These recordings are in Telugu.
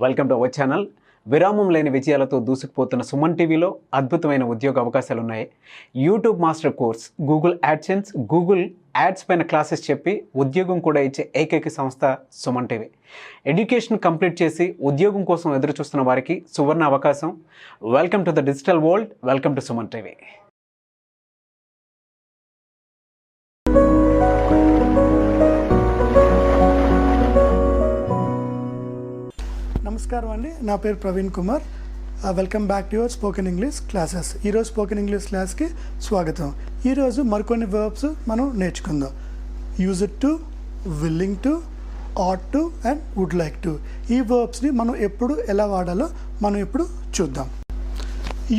Welcome to our channel. విరామం లేని విజయాలతో దూసుకుపోతున్న సుమన్ టీవీలో అద్భుతమైన ఉద్యోగ అవకాశాలు ఉన్నాయి. YouTube master course, Google AdSense, Google ads పైన క్లాసెస్ చెప్పి ఉద్యోగం కూడా ఇచ్చే ఏకైక సంస్థ సుమన్ టీవీ. ఎడ్యుకేషన్ కంప్లీట్ చేసి ఉద్యోగం కోసం ఎదురు చూస్తున్న వారికి సువర్ణ అవకాశం. Welcome to the digital world. Welcome to Suman TV. నమస్కారం అండి, నా పేరు Praveen Kumar. Welcome back to your spoken English classes. ఈరోజు స్పోకెన్ ఇంగ్లీష్ క్లాస్కి స్వాగతం. ఈరోజు మరికొన్ని వర్బ్స్ మనం నేర్చుకుందాం. Use it to, willing to, ought to and would like to. ఈ వర్బ్స్ని మనం ఎప్పుడు ఎలా వాడాలో మనం ఇప్పుడు చూద్దాం.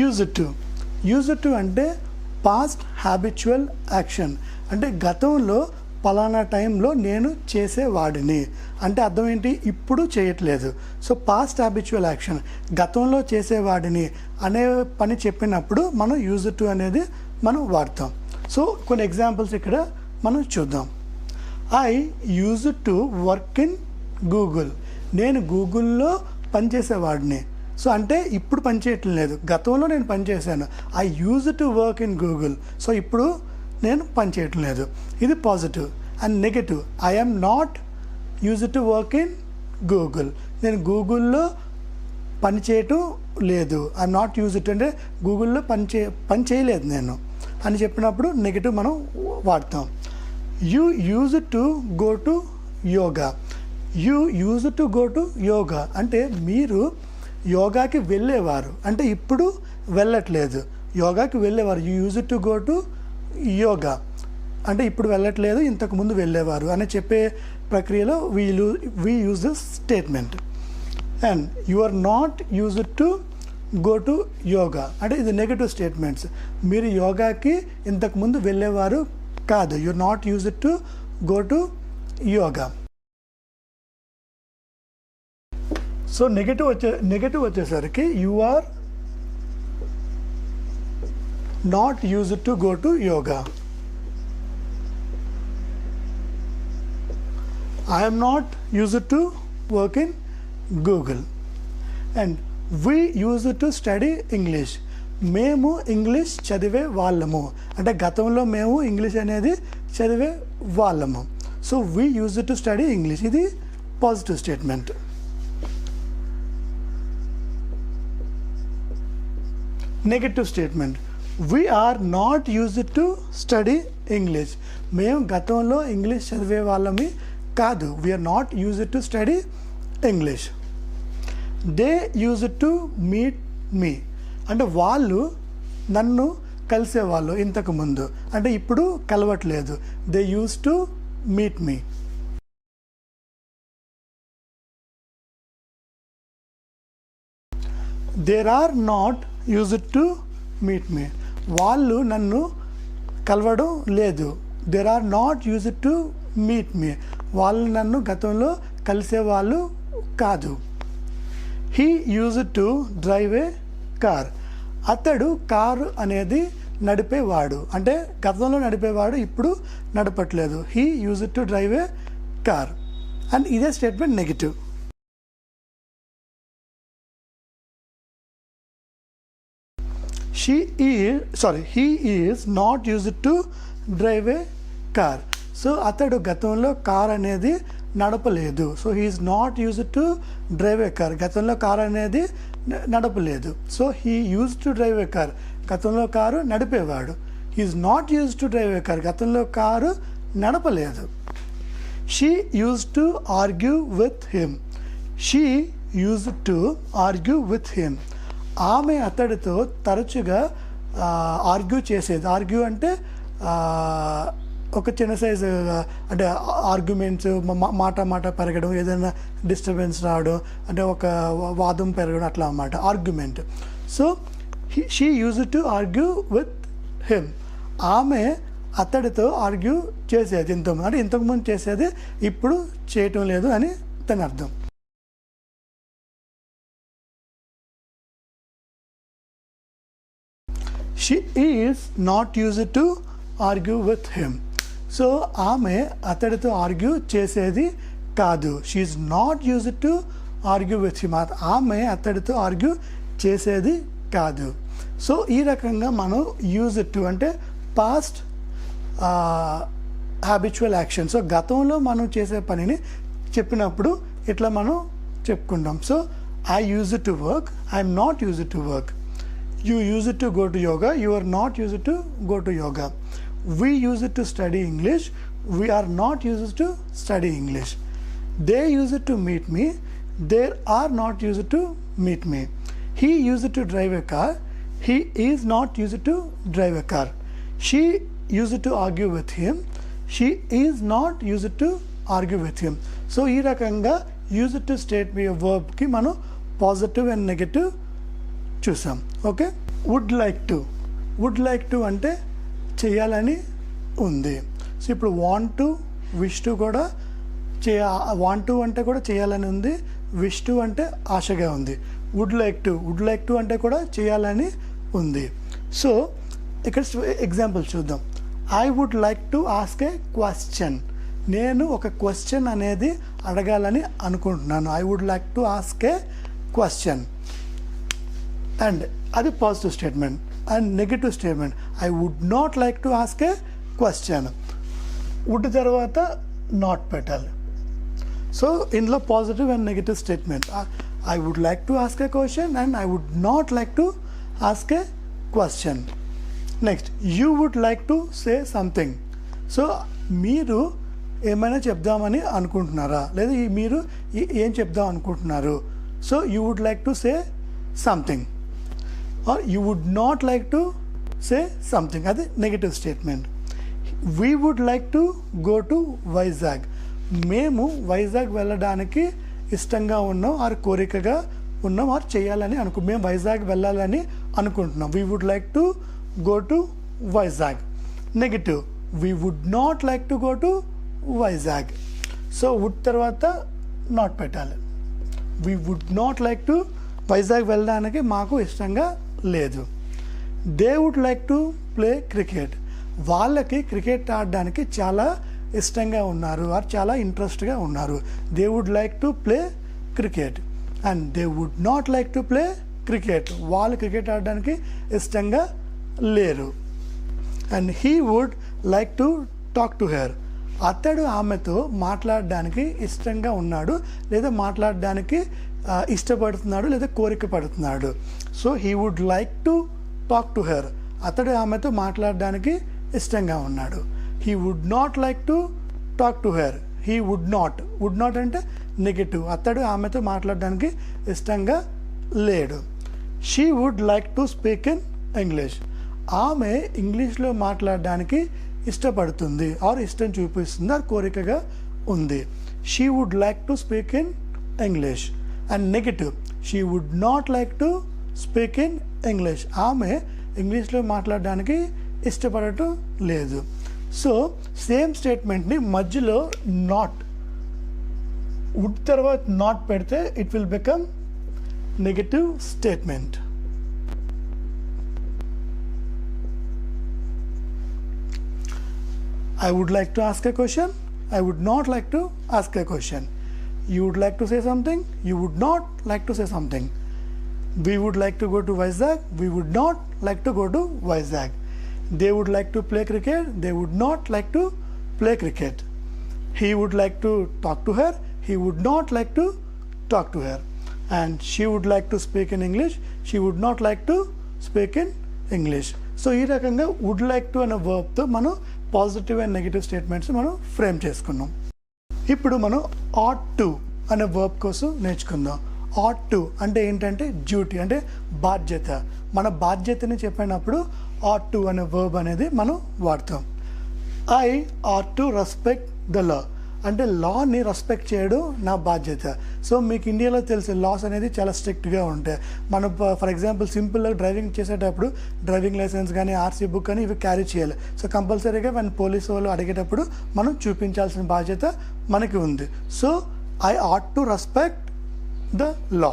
Use it to. Use it to అంటే పాస్ట్ హ్యాబిచువల్ యాక్షన్, అంటే గతంలో పలానా టైంలో నేను చేసేవాడిని అంటే అర్థం ఏంటి, ఇప్పుడు చేయట్లేదు. సో పాస్ట్ హ్యాబిచువల్ యాక్షన్, గతంలో చేసేవాడిని అనే పని చెప్పినప్పుడు మనం యూజ్ టు అనేది మనం వాడతాం. సో కొన్ని ఎగ్జాంపుల్స్ ఇక్కడ మనం చూద్దాం. I use to work in Google. నేను గూగుల్లో పనిచేసేవాడిని. సో అంటే ఇప్పుడు పనిచేయటం లేదు, గతంలో నేను పనిచేశాను. I use to work in Google. So ఇప్పుడు నేను పని చేయటం లేదు. ఇది positive. And negative, I am not use to work in Google. నేను గూగుల్లో పని చేయటం లేదు. ఐఎమ్ నాట్ యూజ్ టు అంటే గూగుల్లో పని చేయలేదు నేను అని చెప్పినప్పుడు నెగటివ్ మనం వాడతాం. You use to go to yoga. You use to go to yoga అంటే మీరు యోగాకి వెళ్ళేవారు, అంటే ఇప్పుడు వెళ్ళట్లేదు. యోగాకి వెళ్ళేవారు. You use to go to yoga అంటే ఇప్పుడు వెళ్ళట్లేదు, ఇంతకుముందు వెళ్ళేవారు అని చెప్పే ప్రక్రియలో we use this statement. And you are not use to go to yoga అంటే ఇది నెగటివ్ స్టేట్మెంట్స్. మీరు యోగాకి ఇంతకుముందు వెళ్ళేవారు కాదు. You are not use to go to yoga. So negative వచ్చేసరికి you are not use to go to yoga. I am not used to work in Google. And we used to study English. మేము ఇంగ్లీష్ చదివే వాళ్ళము అంటే గతంలో మేము ఇంగ్లీష్ అనేది చదివే వాళ్ళము. So we use to study English. ఇది positive statement. Negative statement, we are not used to study English. మేము గతంలో ఇంగ్లీష్ చదివే వాళ్ళమి కాదు. We are not used to study English. They used to meet me అంటే వాళ్ళు నన్ను కలిసేవాళ్ళు ఇంతకుముందు, అంటే ఇప్పుడు కలవట్లేదు. They use to meet me. There are not used to meet me. వాళ్ళు నన్ను కలవడం లేదు. There are not used to meet me. వాళ్ళు నన్ను గతంలో కలిసేవాళ్ళు కాదు. He used to drive a car. అతడు కారు అనేది నడిపేవాడు అంటే గతంలో నడిపేవాడు, ఇప్పుడు నడపట్లేదు. He used to drive a car. And ఇదే statement negative. He is not used to drive a car. So అతడు గతంలో కార్ అనేది నడపలేదు. So he is not used to drive a car. గతంలో కార్ అనేది నడపలేదు. So he use to drive a car. గతంలో కారు నడిపేవాడు. He is not use to drive a car. గతంలో కారు నడపలేదు. She use to argue with him. She use to argue with him. ఆమె అతడితో తరచుగా ఆర్గ్యూ చేసేది. ఆర్గ్యూ అంటే ఒక చిన్న సైజు అంటే ఆర్గ్యుమెంట్స్, మాట పెరగడం, ఏదైనా డిస్టర్బెన్స్ రావడం అంటే ఒక వాదం పెరగడం అట్లా అన్నమాట argument. So she use to argue with him. ఆమె అతడితో ఆర్గ్యూ చేసేది ఇంతకుముందు, అంటే ఇంతకుముందు చేసేది ఇప్పుడు చేయటం లేదు అని తన అర్థం. She is not use to argue with him. So ఆమె అతడితో ఆర్గ్యూ చేసేది కాదు. She is not used to argue with him. ఆమె అతడితో ఆర్గ్యూ చేసేది కాదు. సో ఈ రకంగా మనం యూజ్ టు అంటే పాస్ట్ హ్యాబిచువల్ యాక్షన్. సో గతంలో మనం చేసే పనిని చెప్పినప్పుడు ఇట్లా మనం చెప్పుకుంటాం. So I use to work, I'm not use to work. You use it to go to yoga, you are not used to go to yoga. We use it to study English, we are not used to study English. They use it to meet me, they are not used to meet me. He used to drive a car, he is not used to drive a car. She used to argue with him, she is not used to argue with him. So ఈ రకంగా use it to state a verb కి మనం పాజిటివ్ అండ్ నెగటివ్ చూసాం. ఓకే, వుడ్ లైక్ టు అంటే చేయాలని ఉంది. సో ఇప్పుడు వాంట్ టు, విష్ టు కూడా వాంట్ టు అంటే కూడా చేయాలని ఉంది, విష్ టు అంటే ఆశగా ఉంది. వుడ్ లైక్ టు అంటే కూడా చేయాలని ఉంది. సో ఇక్కడ ఎగ్జాంపుల్ చూద్దాం. I would like to ask a question. నేను ఒక క్వశ్చన్ అనేది అడగాలని అనుకుంటున్నాను. I would like to ask a question. And అది positive statement. And negative statement, I would not like to ask a question. Would తర్వాత నాట్ పెట్టాలి. సో ఇందులో positive and negative statement. I would like to ask a question and I would not like to ask a question. Next, you would like to say something. So మీరు ఏమైనా చెప్దామని అనుకుంటున్నారా, లేదా మీరు ఏం చెప్దాం అనుకుంటున్నారు. So you would like to say something or you would not like to say something, అది negative statement. We would like to go to Vizag. మేము వైజాగ్ వెళ్ళడానికి ఇష్టంగా ఉన్నాం, ఆర్ కోరికగా ఉన్నాం, ఆర్ చేయాలని మేము వైజాగ్ వెళ్ళాలని అనుకుంటున్నాం. We would like to go to Vizag. Negative, we would not like to go to Vizag. So would తర్వాత నాట్ పెట్టాలి. We would not like to, Vizag వెళ్ళడానికి మాకు ఇష్టంగా లేదు. They would like to play cricket. వాళ్ళకి క్రికెట్ ఆడడానికి చాలా ఇష్టంగా ఉన్నారు, ఆర్ చాలా ఇంట్రెస్ట్గా ఉన్నారు. They would like to play cricket. And they would not like to play cricket. వాళ్ళు క్రికెట్ ఆడడానికి ఇష్టంగా లేరు. And he would like to talk to her. అతడు ఆమెతో మాట్లాడడానికి ఇష్టంగా ఉన్నాడు, లేదా మాట్లాడడానికి ఇష్టపడుతున్నాడు, లేదా కోరిక పడుతున్నాడు. So he would like to talk to her. అతడు ఆమెతో మాట్లాడడానికి ఇష్టంగా ఉన్నాడు. He would not like to talk to her. He would not అంటే నెగిటివ్. అతడు ఆమెతో మాట్లాడడానికి ఇష్టంగా లేడు. She would like to speak in English. ఆమె ఇంగ్లీష్లో మాట్లాడడానికి ఇష్టపడుతుంది, ఆర్ ఇష్టం చూపిస్తుంది, ఆర్ కోరికగా ఉంది. She would like to speak in English. And negative, she would not like to speak in English. ఆమె ఇంగ్లీష్లో మాట్లాడడానికి ఇష్టపడటం లేదు. సో సేమ్ స్టేట్మెంట్ని మధ్యలో నాట్, వుడ్ తర్వాత నాట్ పెడితే it will become negative statement. I would like to ask a question, I would not like to ask a question. You would like to say something, you would not like to say something. We would like to go to Vizag, we would not like to go to Vizag. They would like to play cricket, they would not like to play cricket. He would like to talk to her, he would not like to talk to her. And she would like to speak in English, she would not like to speak in English. So ఈ రకంగా వుడ్ లైక్ టు అనే వర్బ్తో మనం పాజిటివ్ అండ్ నెగిటివ్ స్టేట్మెంట్స్ మనం ఫ్రేమ్ చేసుకున్నాం. ఇప్పుడు మనం ఆట్ టు అనే వర్బ్ కోసం నేర్చుకుందాం. ఆట్ టు అంటే ఏంటంటే డ్యూటీ, అంటే బాధ్యత. మన బాధ్యతని చెప్పినప్పుడు ఆట్ టు అనే వర్బ్ అనేది మనం వాడతాం. I ought to respect the లా అంటే లాని రెస్పెక్ట్ చేయడం నా బాధ్యత. సో మీకు ఇండియాలో తెలిసే లాస్ అనేది చాలా స్ట్రిక్ట్గా ఉంటాయి. మనం ఫర్ ఎగ్జాంపుల్ సింపుల్గా డ్రైవింగ్ చేసేటప్పుడు డ్రైవింగ్ లైసెన్స్ కానీ ఆర్సీ బుక్ కానీ ఇవి క్యారీ చేయాలి. సో కంపల్సరీగా మన పోలీసు వాళ్ళు అడిగేటప్పుడు మనం చూపించాల్సిన బాధ్యత మనకి ఉంది. So I ought to respect the law.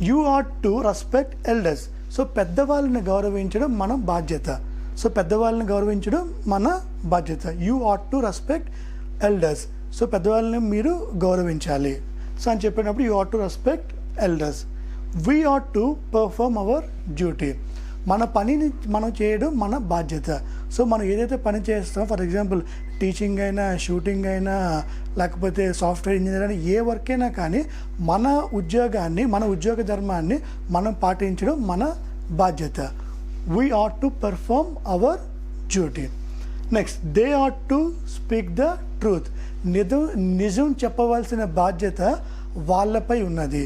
You ought to respect elders. So పెద్దవాళ్ళని గౌరవించడం మన బాధ్యత. సో పెద్దవాళ్ళని గౌరవించడం మన బాధ్యత. You ought to respect elders. So పెద్దవాళ్ళని మీరు గౌరవించాలి. సో అని చెప్పినప్పుడు you ought to respect elders. We ought to perform our duty. మన పనిని మనం చేయడం మన బాధ్యత. సో మనం ఏదైతే పని చేస్తామో, ఫర్ ఎగ్జాంపుల్ టీచింగ్ అయినా, షూటింగ్ అయినా, లేకపోతే సాఫ్ట్వేర్ ఇంజనీర్ అయినా, ఏ వర్క్ అయినా కానీ మన ఉద్యోగాన్ని, మన ఉద్యోగ ధర్మాన్ని మనం పాటించడం మన బాధ్యత. We ought to perform our duty. Next, they ought to speak the truth. నిజం చెప్పవలసిన బాధ్యత వాళ్ళపై ఉన్నది.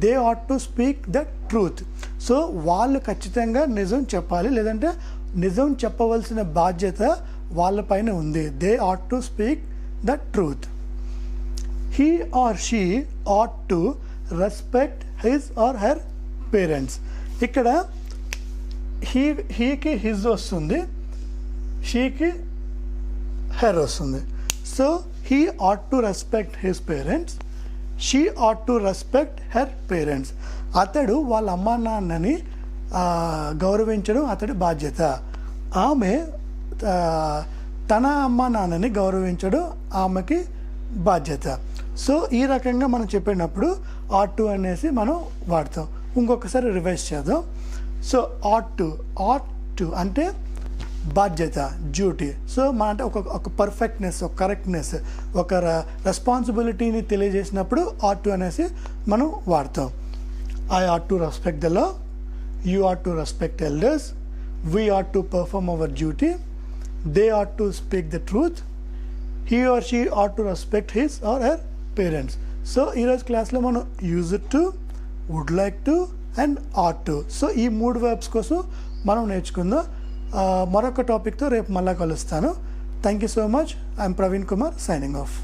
They ought to speak the truth. So వాళ్ళు ఖచ్చితంగా నిజం చెప్పాలి, లేదంటే నిజం చెప్పవలసిన బాధ్యత వాళ్ళపైన ఉంది. They ought to speak the truth. He or she ought to respect his or her parents. ఇక్కడ హీకి హిజ్ వస్తుంది, షీకి హెర్ వస్తుంది. So he ought to respect his parents, she ought to respect her parents. అతడు వాళ్ళ అమ్మా నాన్నని గౌరవించడం అతడి బాధ్యత. ఆమె తన అమ్మా నాన్నని గౌరవించడం ఆమెకి బాధ్యత. సో ఈ రకంగా మనం చెప్పినప్పుడు ఆట్ టు అనేసి మనం వాడతాం. ఇంకొకసారి రివైజ్ చేద్దాం. సో ఆట్ టు అంటే బాధ్యత, డ్యూటీ. సో మన అంటే ఒక పర్ఫెక్ట్నెస్, ఒక కరెక్ట్నెస్, ఒక రెస్పాన్సిబిలిటీని తెలియజేసినప్పుడు ఆట్ టు అనేసి మనం వాడతాం. I ought to respect the law, you ought to respect elders, we ought to perform our duty, they ought to speak the truth, he or she ought to respect his or her parents. So ఈరోజు క్లాస్లో మనం use it to, would like to and ought to. So ఈ 3 వర్బ్స్ కోసం మనం నేర్చుకుందాం. మరొక టాపిక్తో రేపు మళ్ళా కలుస్తాను. Thank you so much. I'm Praveen Kumar, signing off.